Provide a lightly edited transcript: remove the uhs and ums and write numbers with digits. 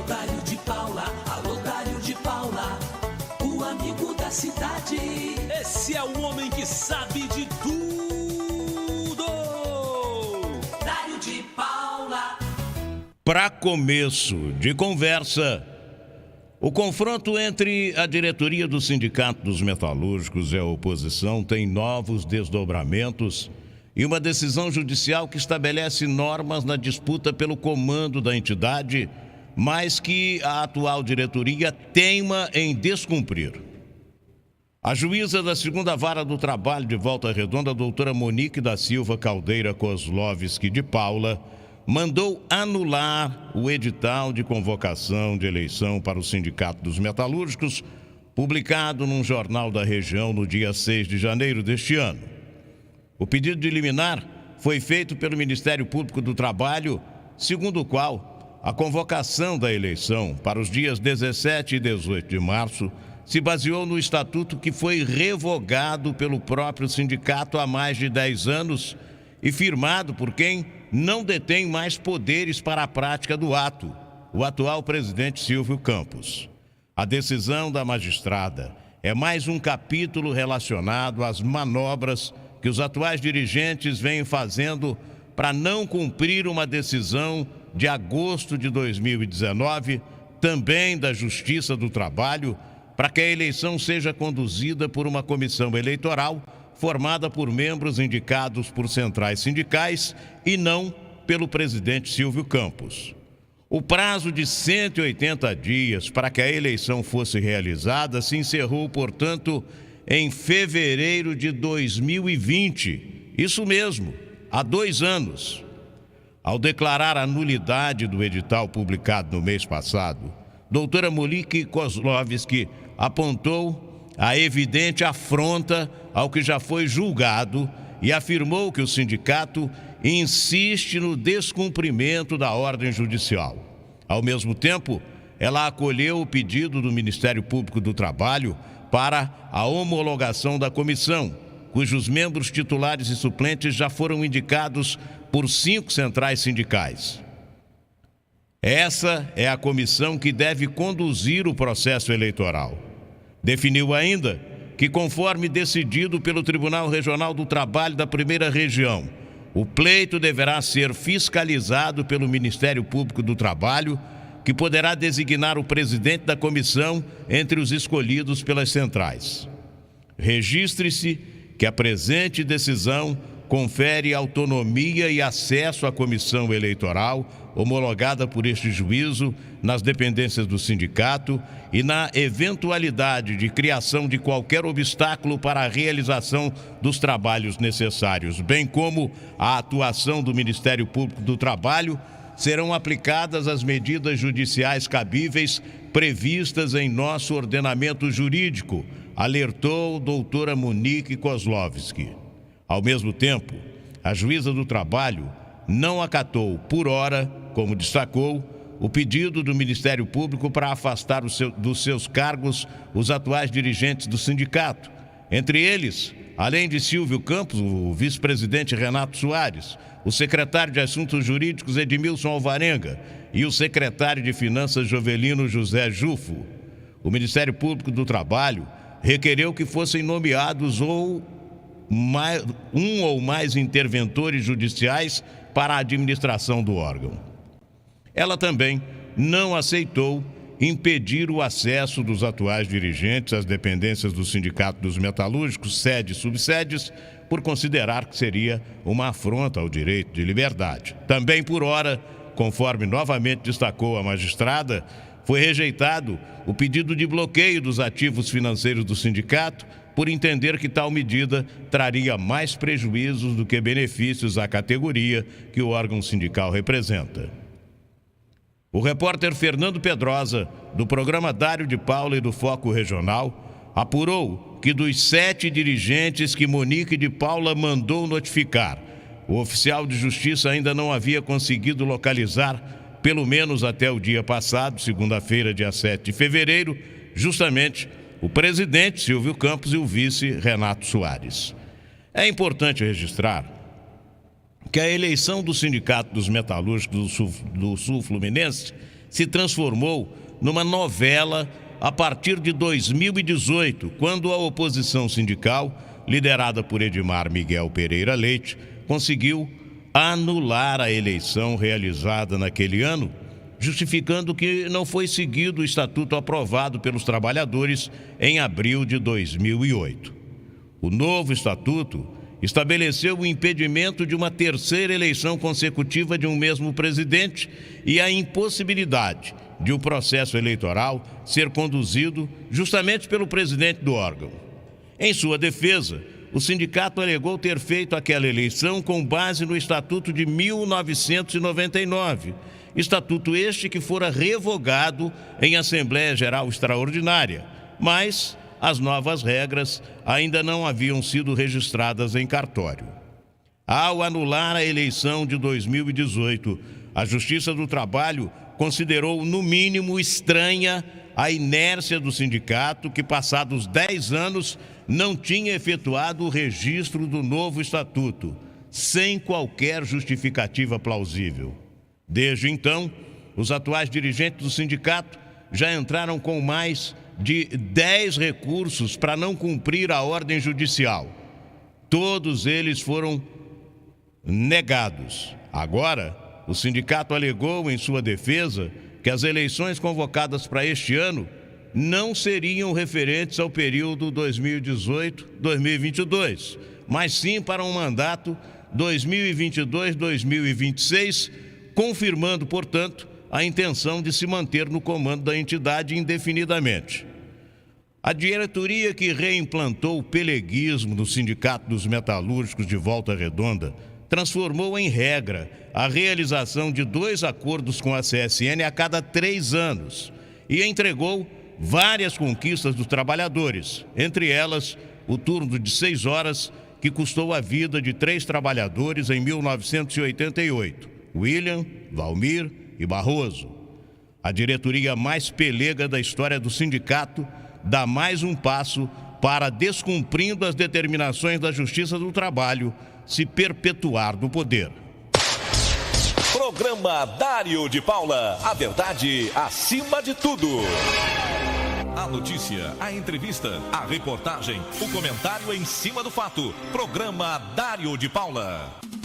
Dário de Paula, alô Dário de Paula, o amigo da cidade. Esse é o homem que sabe de tudo. Dário de Paula. Para começo de conversa, o confronto entre a diretoria do Sindicato dos Metalúrgicos e a oposição tem novos desdobramentos e uma decisão judicial que estabelece normas na disputa pelo comando da entidade, mas que a atual diretoria teima em descumprir. A juíza da segunda vara do trabalho de Volta Redonda, doutora Monique da Silva Caldeira Kozlovski de Paula, mandou anular o edital de convocação de eleição para o Sindicato dos Metalúrgicos, publicado num jornal da região no dia 6 de janeiro deste ano. O pedido de liminar foi feito pelo Ministério Público do Trabalho, segundo o qual a convocação da eleição para os dias 17 e 18 de março se baseou no estatuto que foi revogado pelo próprio sindicato há mais de 10 anos e firmado por quem não detém mais poderes para a prática do ato, o atual presidente Silvio Campos. A decisão da magistrada é mais um capítulo relacionado às manobras que os atuais dirigentes vêm fazendo para não cumprir uma decisão de agosto de 2019, também da Justiça do Trabalho, para que a eleição seja conduzida por uma comissão eleitoral formada por membros indicados por centrais sindicais e não pelo presidente Silvio Campos. O prazo de 180 dias para que a eleição fosse realizada se encerrou, portanto, em fevereiro de 2020. Isso mesmo, há 2 anos. Ao declarar a nulidade do edital publicado no mês passado, doutora Monique Kozlovski apontou a evidente afronta ao que já foi julgado e afirmou que o sindicato insiste no descumprimento da ordem judicial. Ao mesmo tempo, ela acolheu o pedido do Ministério Público do Trabalho para a homologação da comissão, cujos membros titulares e suplentes já foram indicados por 5 centrais sindicais. Essa é a comissão que deve conduzir o processo eleitoral. Definiu ainda que, conforme decidido pelo Tribunal Regional do Trabalho da Primeira Região, o pleito deverá ser fiscalizado pelo Ministério Público do Trabalho, que poderá designar o presidente da comissão entre os escolhidos pelas centrais. Registre-se que a presente decisão confere autonomia e acesso à comissão eleitoral homologada por este juízo nas dependências do sindicato e na eventualidade de criação de qualquer obstáculo para a realização dos trabalhos necessários, bem como a atuação do Ministério Público do Trabalho, serão aplicadas as medidas judiciais cabíveis previstas em nosso ordenamento jurídico, alertou doutora Monique Kozlovski. Ao mesmo tempo, a juíza do trabalho não acatou, por hora, como destacou, o pedido do Ministério Público para afastar dos seus cargos os atuais dirigentes do sindicato. Entre eles, além de Silvio Campos, o vice-presidente Renato Soares, o secretário de Assuntos Jurídicos Edmilson Alvarenga e o secretário de Finanças Jovelino José Jufo. O Ministério Público do Trabalho requereu que fossem nomeados um ou mais interventores judiciais para a administração do órgão. Ela também não aceitou impedir o acesso dos atuais dirigentes às dependências do Sindicato dos Metalúrgicos, sedes e subsedes, por considerar que seria uma afronta ao direito de liberdade. Também por hora, conforme novamente destacou a magistrada, foi rejeitado o pedido de bloqueio dos ativos financeiros do sindicato, por entender que tal medida traria mais prejuízos do que benefícios à categoria que o órgão sindical representa. O repórter Fernando Pedrosa, do programa Dário de Paula e do Foco Regional, apurou que dos 7 dirigentes que Monique de Paula mandou notificar, o oficial de justiça ainda não havia conseguido localizar, pelo menos até o dia passado, segunda-feira, dia 7 de fevereiro, justamente o presidente Silvio Campos e o vice Renato Soares. É importante registrar que a eleição do Sindicato dos Metalúrgicos do Sul Fluminense se transformou numa novela a partir de 2018, quando a oposição sindical, liderada por Edmar Miguel Pereira Leite, conseguiu anular a eleição realizada naquele ano, justificando que não foi seguido o estatuto aprovado pelos trabalhadores em abril de 2008. O novo estatuto estabeleceu o impedimento de uma terceira eleição consecutiva de um mesmo presidente e a impossibilidade de o processo eleitoral ser conduzido justamente pelo presidente do órgão. Em sua defesa, o sindicato alegou ter feito aquela eleição com base no Estatuto de 1999, estatuto este que fora revogado em Assembleia Geral Extraordinária, mas as novas regras ainda não haviam sido registradas em cartório. Ao anular a eleição de 2018, a Justiça do Trabalho considerou, no mínimo, estranha a inércia do sindicato, que, passados 10 anos, não tinha efetuado o registro do novo estatuto, sem qualquer justificativa plausível. Desde então, os atuais dirigentes do sindicato já entraram com mais de 10 recursos para não cumprir a ordem judicial. Todos eles foram negados. Agora, o sindicato alegou em sua defesa que as eleições convocadas para este ano não seriam referentes ao período 2018-2022, mas sim para um mandato 2022-2026, confirmando, portanto, a intenção de se manter no comando da entidade indefinidamente. A diretoria que reimplantou o peleguismo no Sindicato dos Metalúrgicos de Volta Redonda transformou em regra a realização de 2 acordos com a CSN a cada 3 anos e entregou várias conquistas dos trabalhadores, entre elas o turno de 6 horas que custou a vida de 3 trabalhadores em 1988, William, Valmir e Barroso. A diretoria mais pelega da história do sindicato dá mais um passo para, descumprindo as determinações da Justiça do Trabalho, se perpetuar no poder. Programa Dário de Paula, a verdade acima de tudo. A notícia, a entrevista, a reportagem, o comentário em cima do fato. Programa Dário de Paula.